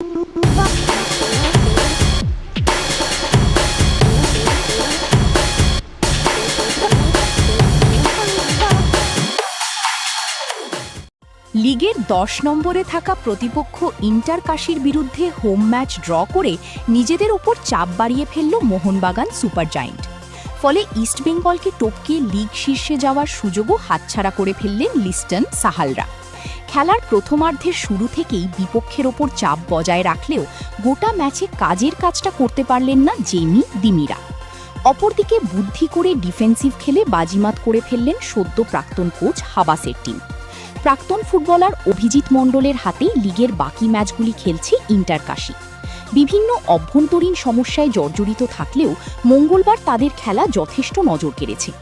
লিগের ১০ নম্বরে থাকা প্রতিপক্ষ ইন্টার কাশীর বিরুদ্ধে হোম ম্যাচ ড্র করে নিজেদের ওপর চাপ বাড়িয়ে ফেলল মোহনবাগান সুপার জায়েন্ট। ফলে ইস্টবেঙ্গলকে টপকে লিগ শীর্ষে যাওয়ার সুযোগও হাতছাড়া করে ফেললেন লিস্টন সাহালরা। খেলার প্রথমার্ধের শুরু থেকেই বিপক্ষের ওপর চাপ বজায় রাখলেও গোটা ম্যাচে কাজের কাজটা করতে পারলেন না জেমি দিমিরা। অপরদিকে বুদ্ধি করে ডিফেন্সিভ খেলে বাজিমাত করে ফেললেন সদ্য প্রাক্তন কোচ হাবাসের টিম। প্রাক্তন ফুটবলার অভিজিৎ মণ্ডলের হাতেই লিগের বাকি ম্যাচগুলি খেলছে ইন্টার কাশী। বিভিন্ন অভ্যন্তরীণ সমস্যায় জর্জরিত থাকলেও মঙ্গলবার তাদের খেলা যথেষ্ট নজর কেড়েছে।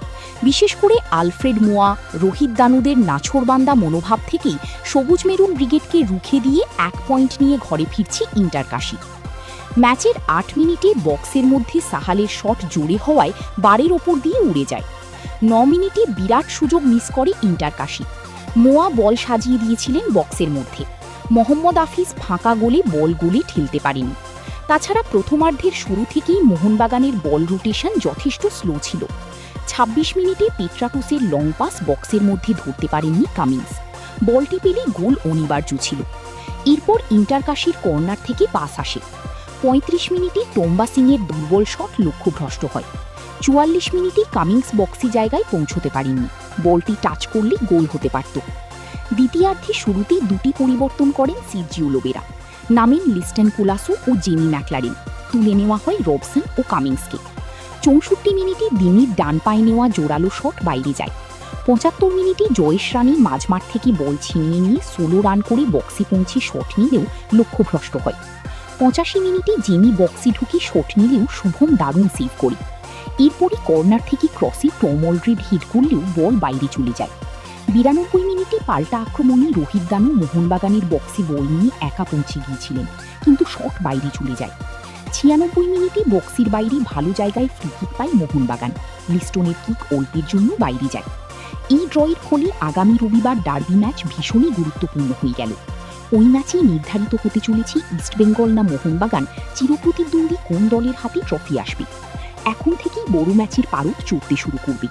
বিশেষ করে আলফ্রেড মোয়া, রোহিত দানুদের নাছোড়বান্দা মনোভাব থেকেই সবুজ মেরুন ব্রিগেডকে রুখে দিয়ে ১ পয়েন্ট নিয়ে ঘরে ফিরছে ইন্টার কাশী। ম্যাচের ৮ মিনিটে বক্সের মধ্যে সাহালের শট জোরে হওয়ায় বারের ওপর দিয়ে উড়ে যায়। ৯ মিনিটে বিরাট সুযোগ মিস করে ইন্টার কাশী। মোয়া বল সাজিয়ে দিয়েছিলেন বক্সের মধ্যে। মোহাম্মদ আফিজ ফাঁকা গোলে বল গোলে ঠেলতে পারেনি। তাছাড়া প্রথমার্ধের শুরু থেকেই মোহনবাগানের বল রোটেশন যথেষ্ট স্লো ছিল। ২৬ মিনিটে পেট্রাটুসের লং পাস বক্সের মধ্যে ধরতে পারেননি কামিন্স। বলটি পেলে গোল অনিবার্য ছিল। এরপর ইন্টার কাশীর কর্নার থেকে পাস আসে। ৩৫ মিনিটে টোম্বা সিংয়ের দুর্বল শট লক্ষ্যভ্রষ্ট হয়। ৪৪ মিনিটে কামিন্স বক্সি জায়গায় পৌঁছতে পারেননি। বলটি টাচ করলে গোল হতে পারত। দ্বিতীয়ার্ধে শুরুতেই দুটি পরিবর্তন করেন সিরজিও লোবেরা। নামেন লিস্টন কুলাসো ও জেমি ম্যাকলারিন। তুলে নেওয়া হয় রবসন ও কামিন্সকে। ৬৪ মিনিটে দিমির ডান পায়ে নেওয়া জোরালো শট বাইরে যায়। ৭৫ মিনিটে জয়েশ রানী মাঝমাঠ থেকে বল ছিনিয়ে নিয়ে ১৬ রান করে বক্সে পৌঁছে শট নিলেও লক্ষ্যভ্রষ্ট হয়। ৮৫ মিনিটে জেমি বক্সে ঢুকে শট নিলেও শুভম দারুণ সেভ করে। এরপরই কর্নার থেকে ক্রসে টম অলরেড হিট করলেও বল বাইরে চলে যায়। ৯২ মিনিটে পাল্টা আক্রমণে রোহিত দানু মোহনবাগানের বক্সে বল নিয়ে একা পৌঁছে গিয়েছিলেন, কিন্তু শট বাইরে চলে যায়। ৯৬ মিনিটে বক্সের বাইরে ভালো জায়গায় ফ্রি কিক পায় মোহনবাগান। লিস্টনের কিক অল্পের জন্য বাইরে যায়। এই ড্রয়ের ফলে আগামী রবিবার ডার্বি ম্যাচ ভীষণই গুরুত্বপূর্ণ হয়ে গেল। ওই ম্যাচেই নির্ধারিত হতে চলেছে ইস্টবেঙ্গল না মোহনবাগান চিরপ্রতিদ্বন্দ্বী কোন দলের হাতে ট্রফি আসবে। এখন থেকেই বড় ম্যাচের পারদ চড়তে শুরু করবে।